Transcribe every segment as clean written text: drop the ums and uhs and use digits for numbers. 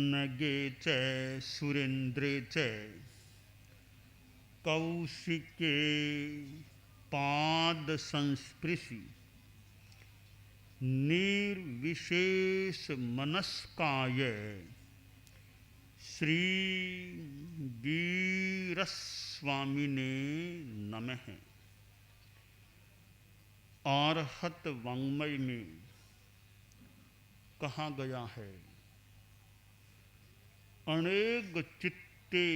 पन्नगे च सुरेन्द्रे च कौशिके पाद संस्पृशि निर्विशेष मनस्काय श्री वीरस्वामिने नमः। अरहत वाङ्मय में कहा गया है, अनेक चित्ते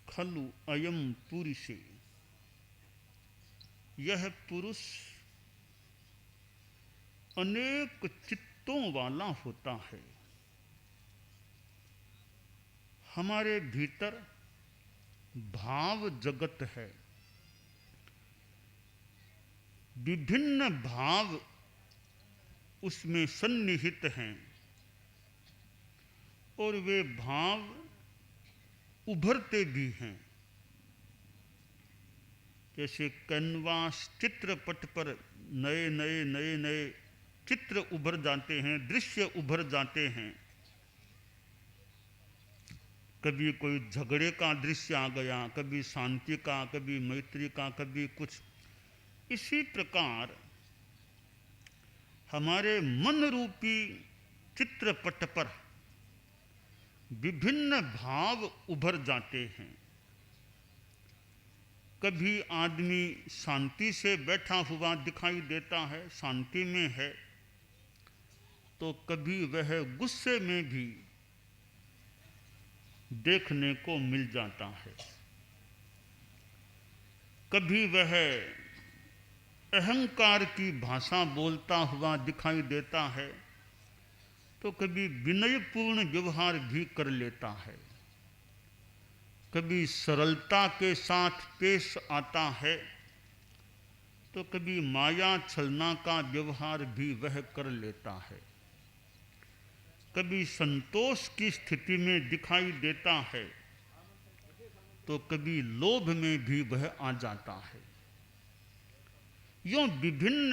खलु अयम पुरुषे। यह पुरुष अनेक चित्तों वाला होता है। हमारे भीतर भाव जगत है, विभिन्न भाव उसमें सन्निहित हैं और वे भाव उभरते भी हैं। जैसे कैनवास चित्रपट पर नए नए नए नए चित्र उभर जाते हैं, दृश्य उभर जाते हैं। कभी कोई झगड़े का दृश्य आ गया, कभी शांति का, कभी मैत्री का, कभी कुछ। इसी प्रकार हमारे मन रूपी चित्रपट पर विभिन्न भाव उभर जाते हैं। कभी आदमी शांति से बैठा हुआ दिखाई देता है, शांति में है, तो कभी वह गुस्से में भी देखने को मिल जाता है। कभी वह अहंकार की भाषा बोलता हुआ दिखाई देता है, तो कभी विनयपूर्ण व्यवहार भी कर लेता है। कभी सरलता के साथ पेश आता है, तो कभी माया छलना का व्यवहार भी वह कर लेता है। कभी संतोष की स्थिति में दिखाई देता है, तो कभी लोभ में भी वह आ जाता है। यूं विभिन्न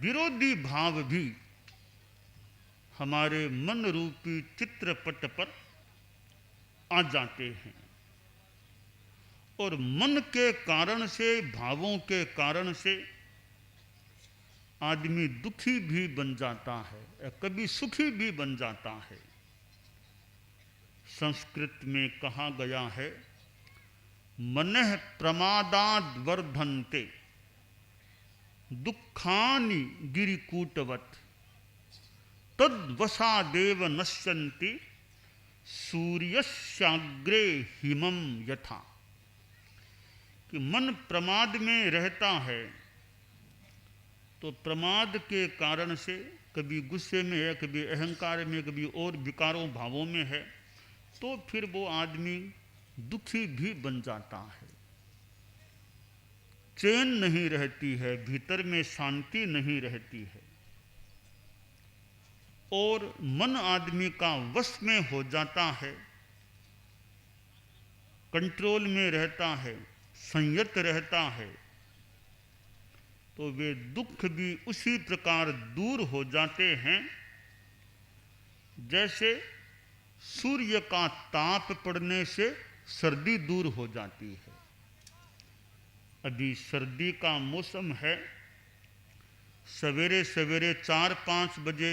विरोधी भाव भी हमारे मन रूपी चित्रपट पर आ जाते हैं और मन के कारण से, भावों के कारण से आदमी दुखी भी बन जाता है, कभी सुखी भी बन जाता है। संस्कृत में कहा गया है, मनः प्रमादाद् वर्धन्ते दुखानि गिरिकूटवत् तद्वसादेव नश्यन्ति सूर्यस्याग्रे हिमं यथा। कि मन प्रमाद में रहता है तो प्रमाद के कारण से कभी गुस्से में है, कभी अहंकार में, कभी और विकारों भावों में है, तो फिर वो आदमी दुखी भी बन जाता है। चैन नहीं रहती है, भीतर में शांति नहीं रहती है और मन आदमी का वश में हो जाता है, कंट्रोल में रहता है, संयत रहता है, तो वे दुख भी उसी प्रकार दूर हो जाते हैं जैसे सूर्य का ताप पड़ने से सर्दी दूर हो जाती है। अभी सर्दी का मौसम है, सवेरे सवेरे 4-5 बजे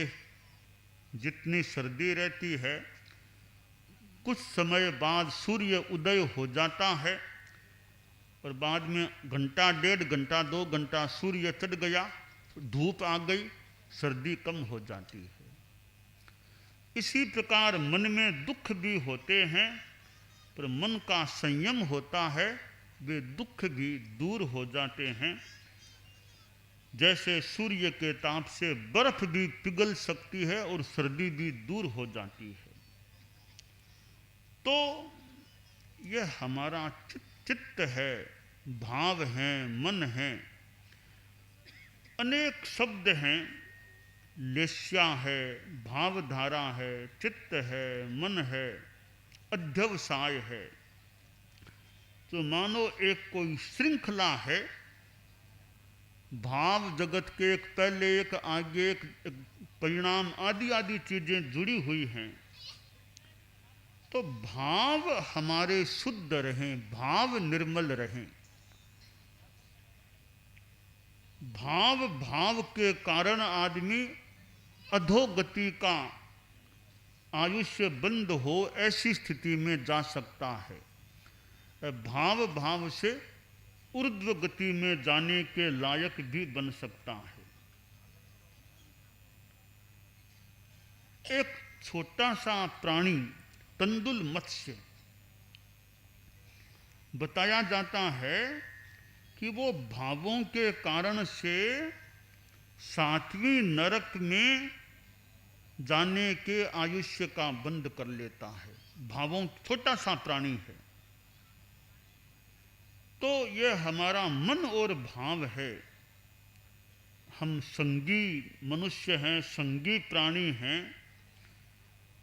जितनी सर्दी रहती है, कुछ समय बाद सूर्य उदय हो जाता है और बाद में घंटा, 1.5 घंटा, 2 घंटा सूर्य चढ़ गया, धूप आ गई, सर्दी कम हो जाती है। इसी प्रकार मन में दुख भी होते हैं, पर मन का संयम होता है, वे दुख भी दूर हो जाते हैं। जैसे सूर्य के ताप से बर्फ भी पिघल सकती है और सर्दी भी दूर हो जाती है। तो यह हमारा चित्त है, भाव है, मन है। अनेक शब्द हैं, लेस्या है, भावधारा है, चित्त है, मन है, अध्यवसाय है। तो मानो एक कोई श्रृंखला है, भाव जगत के एक पहले एक आगे एक परिणाम आदि आदि चीजें जुड़ी हुई हैं। तो भाव हमारे शुद्ध रहें, भाव निर्मल रहें। भाव के कारण आदमी अधोगति का आयुष्य बंद हो ऐसी स्थिति में जा सकता है। भाव से ऊर्ध्व गति में जाने के लायक भी बन सकता है। एक छोटा सा प्राणी तंदुल मत्स्य बताया जाता है कि वो भावों के कारण से 7वीं नरक में जाने के आयुष्य का बंद कर लेता है। भावों, छोटा सा प्राणी है। तो ये हमारा मन और भाव है। हम संगी मनुष्य हैं, संगी प्राणी हैं।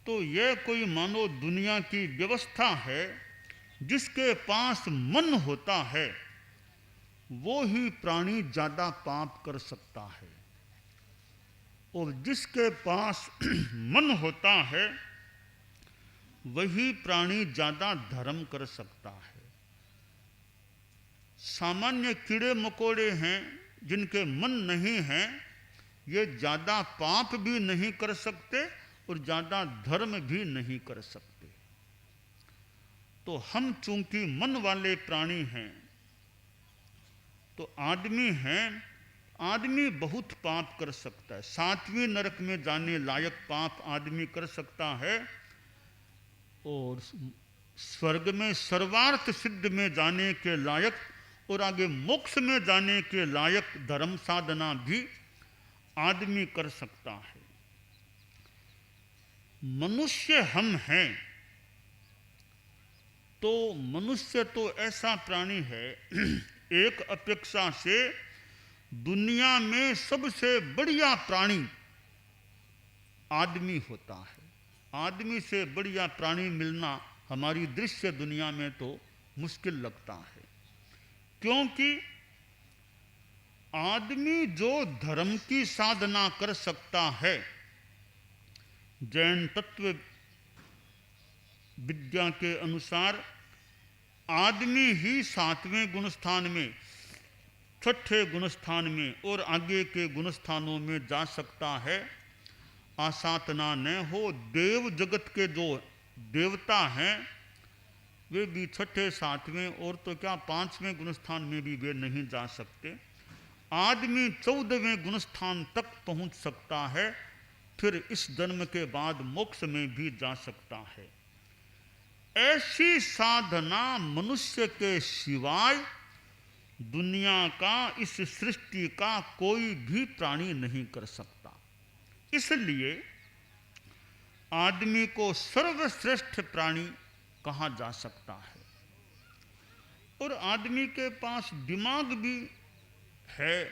तो यह कोई मानो दुनिया की व्यवस्था है। जिसके पास मन होता है वो ही प्राणी ज्यादा पाप कर सकता है, और जिसके पास मन होता है वही प्राणी ज्यादा धर्म कर सकता है। सामान्य कीड़े मकोड़े हैं जिनके मन नहीं है, ये ज्यादा पाप भी नहीं कर सकते और ज्यादा धर्म भी नहीं कर सकते। तो हम चूंकि मन वाले प्राणी हैं, तो आदमी हैं, आदमी बहुत पाप कर सकता है। 7वीं नरक में जाने लायक पाप आदमी कर सकता है, और स्वर्ग में सर्वार्थ सिद्ध में जाने के लायक और आगे मोक्ष में जाने के लायक धर्म साधना भी आदमी कर सकता है। मनुष्य हम हैं, तो मनुष्य तो ऐसा प्राणी है एक अपेक्षा से दुनिया में सबसे बढ़िया प्राणी आदमी होता है। आदमी से बढ़िया प्राणी मिलना हमारी दृश्य दुनिया में तो मुश्किल लगता है, क्योंकि आदमी जो धर्म की साधना कर सकता है, जैन तत्व विद्या के अनुसार आदमी ही 7वें गुणस्थान में, 6ठे गुणस्थान में और आगे के गुणस्थानों में जा सकता है। आसातना न हो, देव जगत के जो देवता हैं वे भी 6ठे 7वें और तो क्या 5वें गुणस्थान में भी वे नहीं जा सकते। आदमी 14वें गुणस्थान तक पहुंच सकता है, फिर इस जन्म के बाद मोक्ष में भी जा सकता है। ऐसी साधना मनुष्य के सिवाय दुनिया का, इस सृष्टि का कोई भी प्राणी नहीं कर सकता। इसलिए आदमी को सर्वश्रेष्ठ प्राणी कहा जा सकता है। और आदमी के पास दिमाग भी है।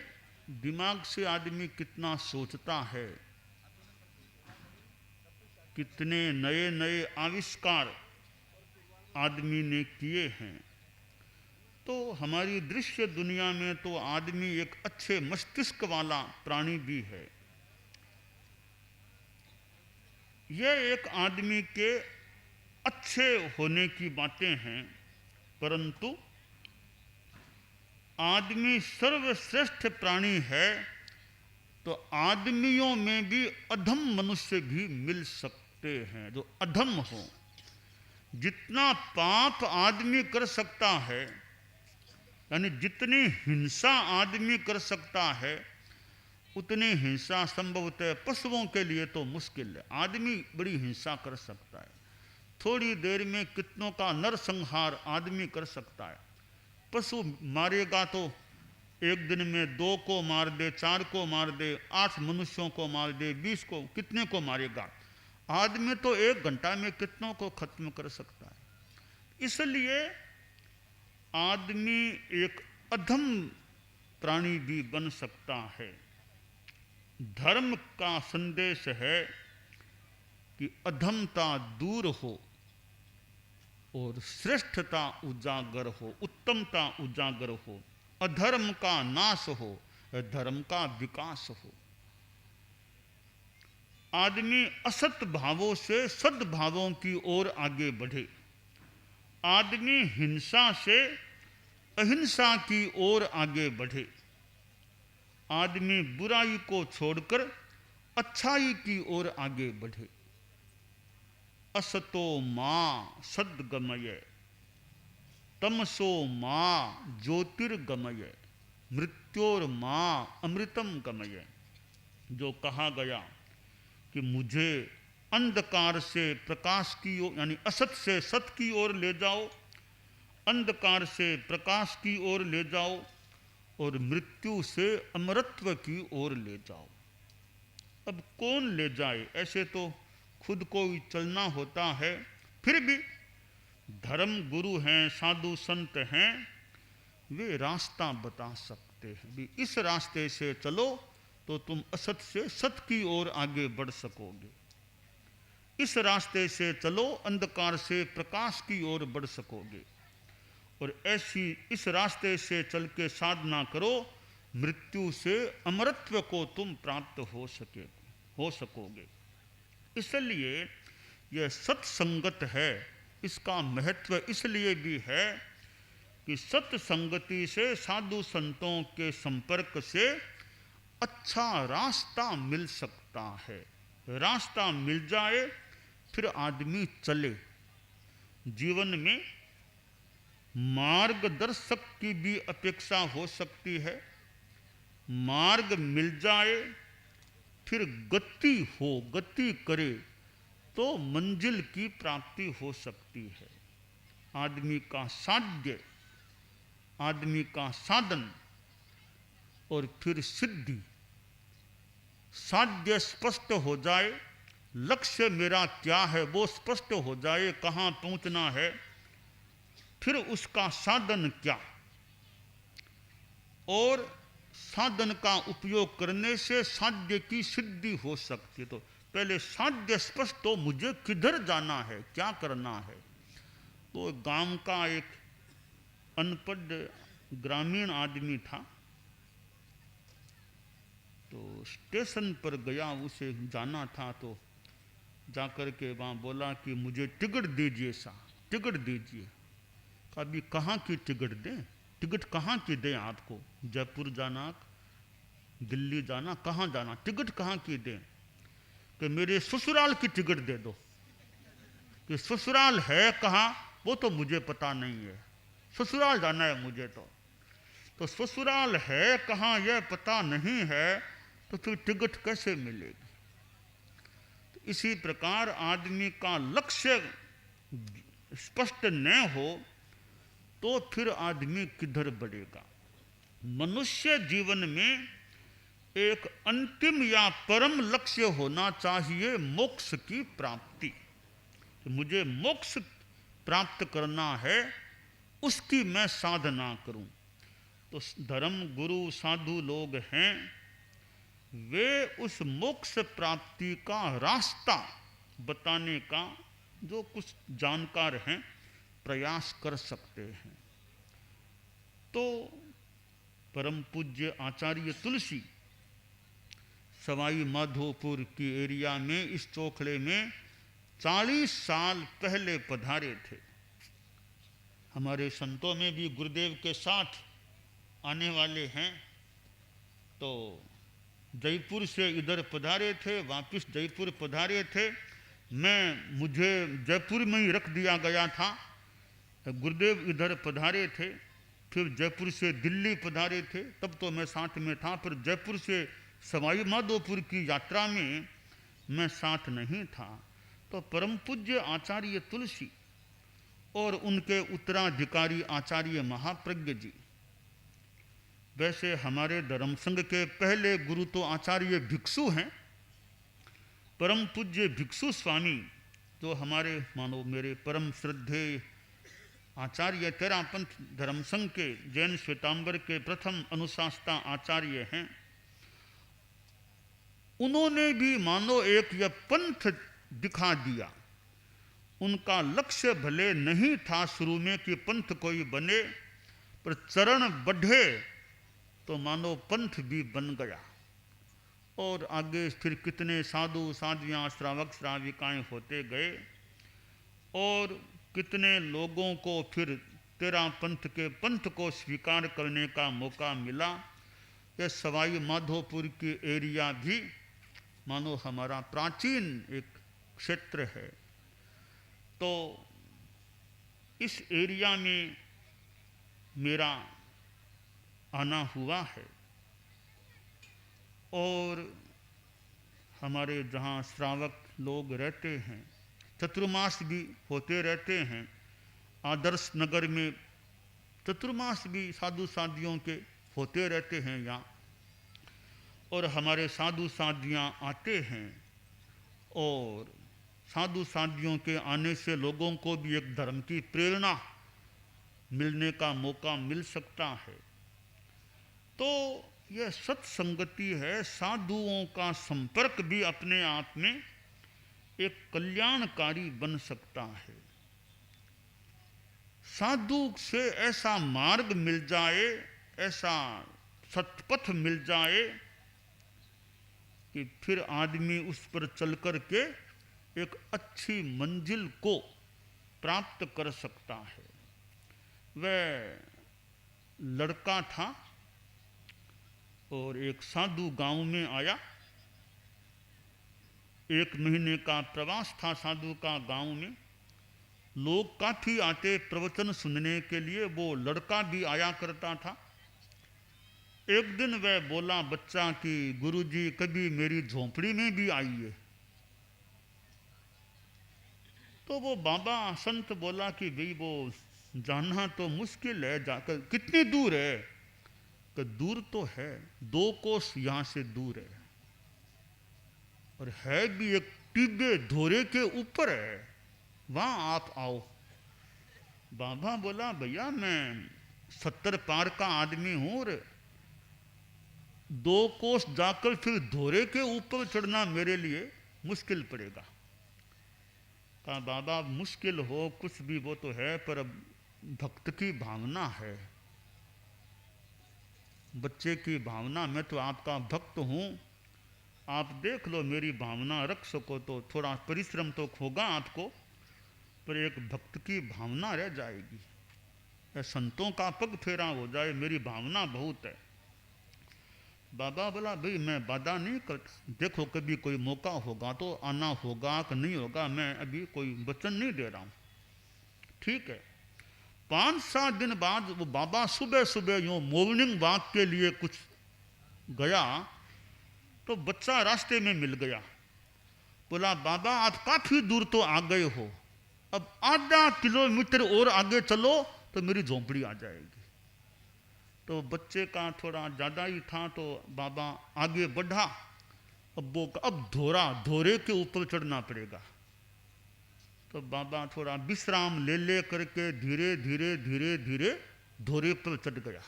दिमाग से आदमी कितना सोचता है, कितने नए नए आविष्कार आदमी ने किए हैं। तो हमारी दृश्य दुनिया में तो आदमी एक अच्छे मस्तिष्क वाला प्राणी भी है। यह एक आदमी के अच्छे होने की बातें हैं, परंतु आदमी सर्वश्रेष्ठ प्राणी है, तो आदमियों में भी अधम मनुष्य भी मिल सकते हैं जो अधम हो। जितना पाप आदमी कर सकता है, यानी जितनी हिंसा आदमी कर सकता है, उतनी हिंसा संभवतः पशुओं के लिए तो मुश्किल है। आदमी बड़ी हिंसा कर सकता है, थोड़ी देर में कितनों का नरसंहार आदमी कर सकता है। पशु मारेगा तो एक दिन में 2 को मार दे, 4 को मार दे, 8 मनुष्यों को मार दे, 20 को, कितने को मारेगा। आदमी तो 1 घंटा में कितनों को खत्म कर सकता है। इसलिए आदमी एक अधम प्राणी भी बन सकता है। धर्म का संदेश है कि अधमता दूर हो और श्रेष्ठता उजागर हो, उत्तमता उजागर हो, अधर्म का नाश हो, धर्म का विकास हो। आदमी असत भावों से सद्भावों की ओर आगे बढ़े, आदमी हिंसा से अहिंसा की ओर आगे बढ़े, आदमी बुराई को छोड़कर अच्छाई की ओर आगे बढ़े। असतो मां सद्गमय, तमसो मां ज्योतिर्गमय, मृत्योर मां अमृतम गमय। जो कहा गया कि मुझे अंधकार से प्रकाश की ओर, यानी असत से सत की ओर ले जाओ, अंधकार से प्रकाश की ओर ले जाओ और मृत्यु से अमरत्व की ओर ले जाओ। अब कौन ले जाए? ऐसे तो खुद को ही चलना होता है, फिर भी धर्म गुरु हैं, साधु संत हैं, वे रास्ता बता सकते हैं। भी इस रास्ते से चलो तो तुम असत से सत की ओर आगे बढ़ सकोगे, इस रास्ते से चलो अंधकार से प्रकाश की ओर बढ़ सकोगे, और ऐसी इस रास्ते से चल के साधना करो, मृत्यु से अमरत्व को तुम प्राप्त हो सकोगे। इसलिए यह सत्संगत है, इसका महत्व इसलिए भी है कि सत्संगति से, साधु संतों के संपर्क से अच्छा रास्ता मिल सकता है। रास्ता मिल जाए फिर आदमी चले। जीवन में मार्गदर्शक की भी अपेक्षा हो सकती है, मार्ग मिल जाए फिर गति करे तो मंजिल की प्राप्ति हो सकती है। आदमी का साध्य, आदमी का साधन और फिर सिद्धि। साध्य स्पष्ट हो जाए, लक्ष्य मेरा क्या है वो स्पष्ट हो जाए, कहाँ पहुँचना है, फिर उसका साधन क्या, और साधन का उपयोग करने से साध्य की सिद्धि हो सकती है। तो पहले साध्य स्पष्ट हो, मुझे किधर जाना है, क्या करना है। तो गांव का एक अनपढ़ ग्रामीण आदमी था, तो स्टेशन पर गया, उसे जाना था, तो जाकर के वहाँ बोला कि मुझे टिकट दीजिए साहब, टिकट दीजिए। कभी कहाँ की टिकट दें, टिकट कहाँ की दें आपको? जयपुर जाना, दिल्ली जाना, कहाँ जाना, टिकट कहाँ की दें? कि मेरे ससुराल की टिकट दे दो। कि ससुराल है कहाँ वो तो मुझे पता नहीं है, ससुराल जाना है मुझे। तो ससुराल है कहाँ यह पता नहीं है, तो फिर टिकट कैसे मिलेगी? तो इसी प्रकार आदमी का लक्ष्य स्पष्ट न हो तो फिर आदमी किधर बढ़ेगा। मनुष्य जीवन में एक अंतिम या परम लक्ष्य होना चाहिए, मोक्ष की प्राप्ति। मुझे मोक्ष प्राप्त करना है, उसकी मैं साधना करूं। तो धर्म गुरु साधु लोग हैं, वे उस मोक्ष प्राप्ति का रास्ता बताने का जो कुछ जानकार हैं प्रयास कर सकते हैं। तो परम पूज्य आचार्य तुलसी सवाई माधोपुर की एरिया में, इस चोखड़े में 40 साल पहले पधारे थे। हमारे संतों में भी गुरुदेव के साथ आने वाले हैं। तो जयपुर से इधर पधारे थे, वापस जयपुर पधारे थे। मुझे जयपुर में ही रख दिया गया था। गुरुदेव इधर पधारे थे, फिर जयपुर से दिल्ली पधारे थे, तब तो मैं साथ में था। फिर जयपुर से सवाई माधोपुर की यात्रा में मैं साथ नहीं था। तो परम पूज्य आचार्य तुलसी और उनके उत्तराधिकारी आचार्य महाप्रज्ञ जी, वैसे हमारे धर्म संघ के पहले गुरु तो आचार्य भिक्षु हैं। परम पूज्य भिक्षु स्वामी जो हमारे मानो मेरे परम श्रद्धेय आचार्य तेरापंथ धर्म संघ के जैन श्वेतांबर के प्रथम अनुशास्ता आचार्य हैं। उन्होंने भी मानो एक यह पंथ दिखा दिया। उनका लक्ष्य भले नहीं था शुरू में कि पंथ कोई बने, पर चरण बढ़े तो मानो पंथ भी बन गया। और आगे फिर कितने साधु साध्वियाँ श्रावक श्राविकाएँ होते गए और कितने लोगों को फिर तेरा पंथ के पंथ को स्वीकार करने का मौका मिला। ये सवाई माधोपुर की एरिया भी मानो हमारा प्राचीन एक क्षेत्र है। तो इस एरिया में मेरा आना हुआ है और हमारे जहाँ श्रावक लोग रहते हैं, चतुर्मास भी होते रहते हैं। आदर्श नगर में चतुर्मास भी साधु साधियों के होते रहते हैं यहाँ, और हमारे साधु साधियाँ आते हैं और साधु साधियों के आने से लोगों को भी एक धर्म की प्रेरणा मिलने का मौका मिल सकता है। तो यह सत्संगति है। साधुओं का संपर्क भी अपने आप में एक कल्याणकारी बन सकता है। साधु से ऐसा मार्ग मिल जाए, ऐसा सत्पथ मिल जाए कि फिर आदमी उस पर चल कर के एक अच्छी मंजिल को प्राप्त कर सकता है। वह लड़का था और एक साधु गांव में आया। 1 महीने का प्रवास था साधु का गांव में। लोग काफ़ी आते प्रवचन सुनने के लिए, वो लड़का भी आया करता था। एक दिन वह बोला बच्चा कि गुरुजी कभी मेरी झोंपड़ी में भी आइए। तो वो बाबा संत बोला कि भाई वो जाना तो मुश्किल है, जाकर कितनी दूर है? कि दूर तो है, 2 कोस यहाँ से दूर है, और है भी एक टिब्बे धोरे के ऊपर है, वहाँ आप आओ। बाबा बोला भैया मैं 70 पार का आदमी हूँ और 2 कोस जाकर फिर धोरे के ऊपर चढ़ना मेरे लिए मुश्किल पड़ेगा। कहा बाबा मुश्किल हो कुछ भी वो तो है, पर अब भक्त की भावना है, बच्चे की भावना। मैं तो आपका भक्त हूँ, आप देख लो मेरी भावना रख सको तो थोड़ा परिश्रम तो होगा आपको, पर एक भक्त की भावना रह जाएगी। या संतों का पग फेरा हो जाए, मेरी भावना बहुत है। बाबा बोला भाई मैं वादा नहीं कर, देखो कभी कोई मौका होगा तो आना होगा कि नहीं होगा, मैं अभी कोई वचन नहीं दे रहा हूँ। ठीक है। 5-7 दिन बाद वो बाबा सुबह सुबह यूँ मॉर्निंग वॉक के लिए कुछ गया तो बच्चा रास्ते में मिल गया। बोला बाबा आप काफ़ी दूर तो आ गए हो, अब आधा किलोमीटर और आगे चलो तो मेरी झोंपड़ी आ जाएगी। तो बच्चे का थोड़ा ज़्यादा ही था तो बाबा आगे बढ़ा। अब धोरे के ऊपर चढ़ना पड़ेगा। तो बाबा थोड़ा विश्राम ले करके धीरे धीरे धोरे पर चढ़ गया।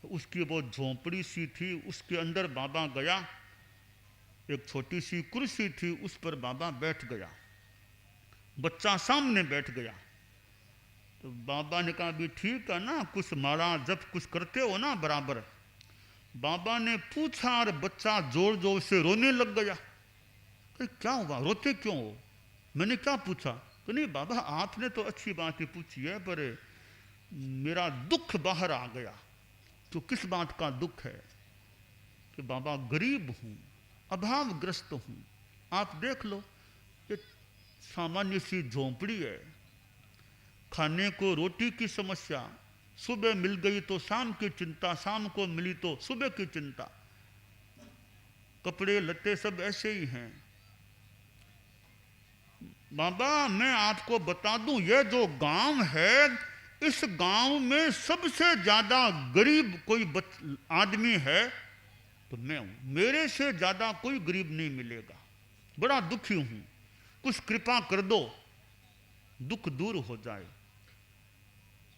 उसकी वो झोंपड़ी सी थी, उसके अंदर बाबा गया। एक छोटी सी कुर्सी थी, उस पर बाबा बैठ गया, बच्चा सामने बैठ गया। तो बाबा ने कहा भी ठीक है ना, कुछ माला जब कुछ करते हो ना बराबर। बाबा ने पूछा और बच्चा जोर जोर से रोने लग गया। क्या हुआ, रोते क्यों हो? मैंने क्या पूछा? तो नहीं बाबा आपने तो अच्छी बात ही पूछी है, पर मेरा दुख बाहर आ गया। तो किस बात का दुख है? कि बाबा गरीब हूँ, अभावग्रस्त हूँ, आप देख लो ये सामान्य सी झोंपड़ी है, खाने को रोटी की समस्या, सुबह मिल गई तो शाम की चिंता, शाम को मिली तो सुबह की चिंता, कपड़े लत्ते सब ऐसे ही हैं। बाबा मैं आपको बता दूं, ये जो गांव है, इस गांव में सबसे ज्यादा गरीब कोई आदमी है तो मैं हूं। मेरे से ज्यादा कोई गरीब नहीं मिलेगा। बड़ा दुखी हूं, कुछ कृपा कर दो, दुख दूर हो जाए।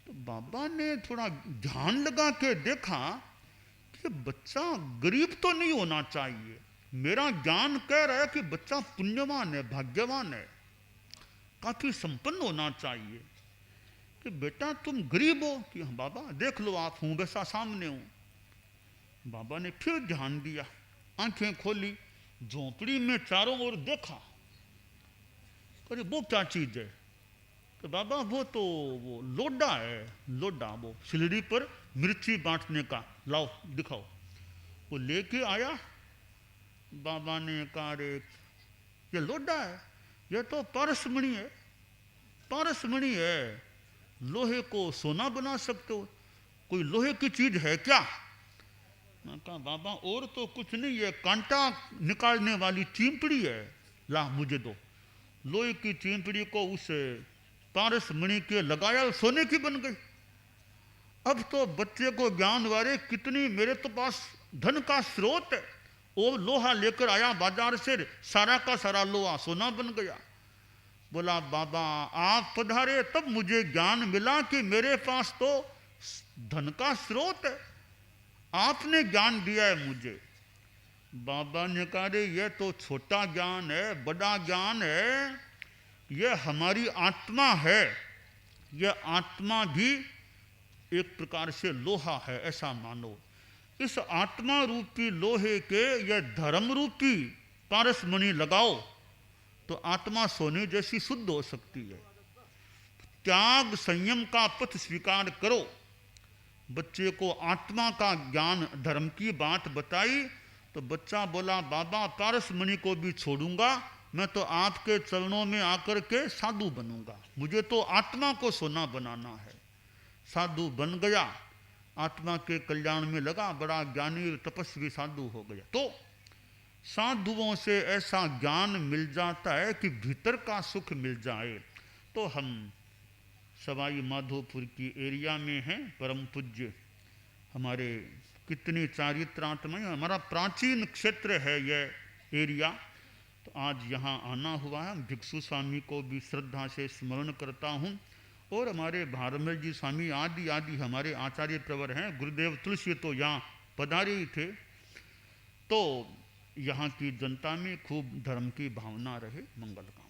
तो बाबा ने थोड़ा ध्यान लगा के देखा कि बच्चा गरीब तो नहीं होना चाहिए। मेरा ज्ञान कह रहा है कि बच्चा पुण्यवान है, भाग्यवान है, काफी संपन्न होना चाहिए। कि बेटा तुम गरीब हो? कि बाबा देख लो आप, हूं वैसा सामने हूं। बाबा ने फिर ध्यान दिया, आंखें खोली, झोंपड़ी में चारों ओर देखा, अरे वो क्या चीज है? तो बाबा वो तो वो लोडा है, लोडा, वो सिलड़ी पर मिर्ची बांटने का, लाओ दिखाओ। वो लेके आया। बाबा ने कहा, रे ये लोडा है, ये तो पारसमणि है, पारसमणि है, लोहे को सोना बना सकते हो, कोई लोहे की चीज है क्या? मैं कहा बाबा और तो कुछ नहीं, है कांटा निकालने वाली चिमपड़ी है, ला मुझे दो। लोहे की चिमपड़ी को उस पारसमणि के लगाया, सोने की बन गई। अब तो बच्चे को ज्ञान वाले, कितनी मेरे तो पास धन का स्रोत है, वो लोहा लेकर आया बाजार से, सारा का सारा लोहा सोना बन गया। बोला बाबा आप पधारे तब मुझे ज्ञान मिला कि मेरे पास तो धन का स्रोत है, आपने ज्ञान दिया है मुझे। बाबा ने कहा, रे ये तो छोटा ज्ञान है, बड़ा ज्ञान है, ये हमारी आत्मा है, ये आत्मा भी एक प्रकार से लोहा है, ऐसा मानो। इस आत्मा रूपी लोहे के ये धर्म रूपी पारसमणि लगाओ तो आत्मा सोने जैसी शुद्ध हो सकती है। त्याग संयम का पथ स्वीकार करो। बच्चे को आत्मा का ज्ञान, धर्म की बात बताई तो बच्चा बोला बाबा पारसमणि को भी छोड़ूंगा, मैं तो आपके चरणों में आकर के साधु बनूंगा, मुझे तो आत्मा को सोना बनाना है। साधु बन गया, आत्मा के कल्याण में लगा, बड़ा ज्ञानी तपस्वी साधु हो गया। तो साधुओं से ऐसा ज्ञान मिल जाता है कि भीतर का सुख मिल जाए। तो हम सवाई माधोपुर की एरिया में हैं, परम पूज्य हमारे कितनी चारित्रात्मय, हमारा प्राचीन क्षेत्र है यह एरिया। तो आज यहाँ आना हुआ है, भिक्षु स्वामी को भी श्रद्धा से स्मरण करता हूँ, और हमारे भारमल जी स्वामी आदि आदि हमारे आचार्य प्रवर हैं। गुरुदेव तुलसी तो यहाँ पधारे ही थे। तो यहाँ की जनता में खूब धर्म की भावना रहे। मंगल कामना।